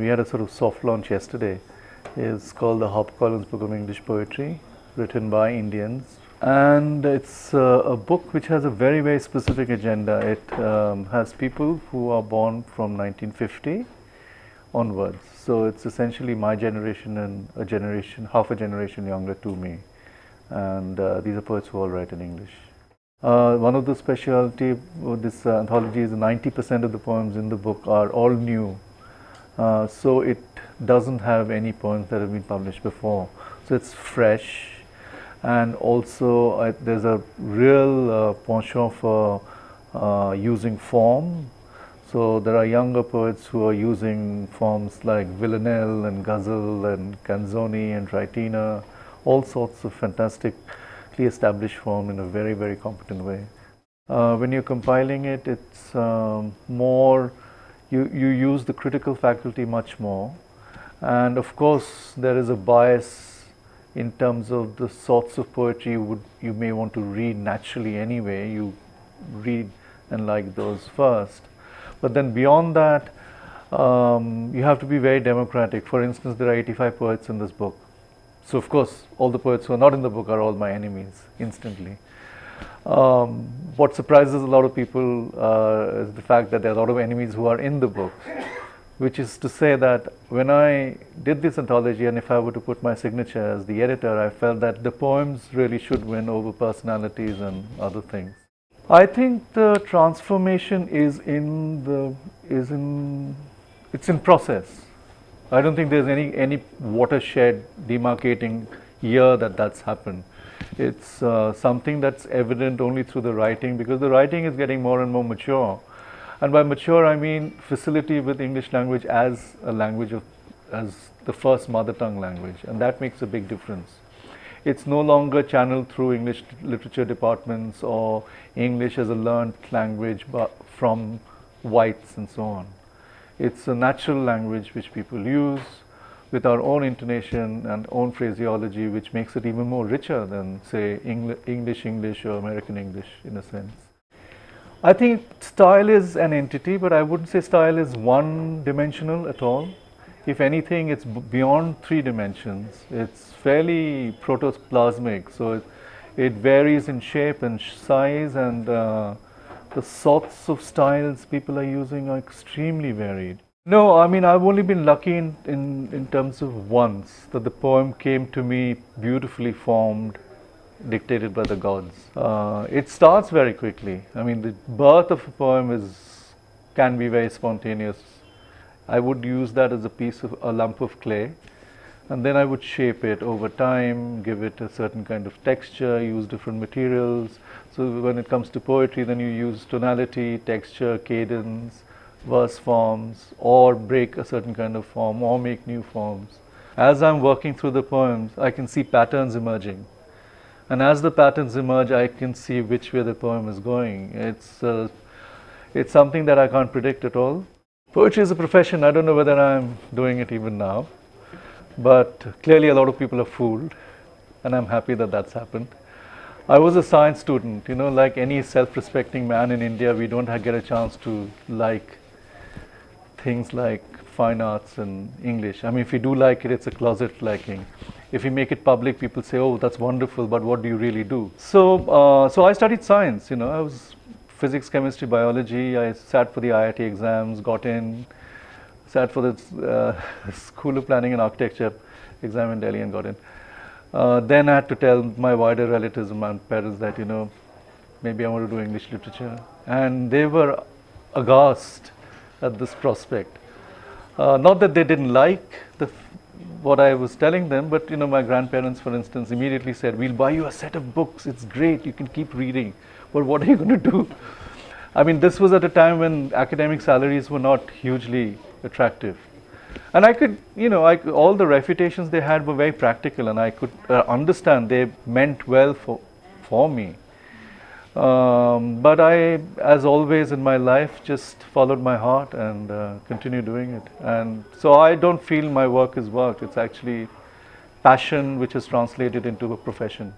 We had a sort of soft launch yesterday. It's called the HARPERCOLLINS Book of English Poetry, written by Indians. And it's a book which has a very, very specific agenda. It has people who are born from 1950 onwards. So it's essentially my generation and a generation, half a generation younger to me. And these are poets who all write in English. One of the specialty of this anthology is 90% of the poems in the book are all new. So it doesn't have any poems that have been published before. So it's fresh, and also there's a real penchant for using form. So there are younger poets who are using forms like villanelle and ghazal and canzoni and raitina, all sorts of fantastically established form in a very, very competent way. When you're compiling it, it's more, you use the critical faculty much more. And of course, there is a bias in terms of the sorts of poetry you may want to read naturally anyway. You read and like those first. But then beyond that, you have to be very democratic. For instance, there are 85 poets in this book. So of course, all the poets who are not in the book are all my enemies instantly. What surprises a lot of people is the fact that there are a lot of enemies who are in the book, which is to say that when I did this anthology, and if I were to put my signature as the editor, I felt that the poems really should win over personalities and other things. I think the transformation is in process. I don't think there's any watershed demarcating year that's happened. It's something that's evident only through the writing, because the writing is getting more and more mature. And by mature, I mean facility with English language as a language as the first mother tongue language, and that makes a big difference. It's no longer channeled through English literature departments or English as a learned language from whites and so on. It's a natural language which people use with our own intonation and own phraseology, which makes it even more richer than, say, English or American English in a sense. I think style is an entity, but I wouldn't say style is one-dimensional at all. If anything, it's beyond 3 dimensions. It's fairly protoplasmic, so it varies in shape and size, and the sorts of styles people are using are extremely varied. No, I mean, I've only been lucky in terms of once, that the poem came to me beautifully formed, dictated by the gods. It starts very quickly. I mean, the birth of a poem can be very spontaneous. I would use that as a lump of clay, and then I would shape it over time, give it a certain kind of texture, use different materials. So when it comes to poetry, then you use tonality, texture, cadence, verse forms, or break a certain kind of form, or make new forms. As I'm working through the poems, I can see patterns emerging. And as the patterns emerge, I can see which way the poem is going. It's something that I can't predict at all. Poetry is a profession. I don't know whether I'm doing it even now, but clearly a lot of people are fooled, and I'm happy that that's happened. I was a science student, you know, like any self-respecting man in India, we don't get a chance to like things like fine arts and English. I mean, if you do like it, it's a closet liking. If you make it public, people say, oh, that's wonderful, but what do you really do? So, so I studied science, you know, I was physics, chemistry, biology. I sat for the IIT exams, got in, sat for the School of Planning and Architecture exam in Delhi and got in. Then I had to tell my wider relatives and my parents that, you know, maybe I want to do English literature. And they were aghast at this prospect. Not that they didn't like what I was telling them, but, you know, my grandparents, for instance, immediately said, we'll buy you a set of books, it's great, you can keep reading. But what are you going to do? I mean, this was at a time when academic salaries were not hugely attractive. And I could, you know, all the refutations they had were very practical, and I could understand they meant well for me. But I, as always in my life, just followed my heart and continued doing it. And so I don't feel my work is work. It's actually passion which is translated into a profession.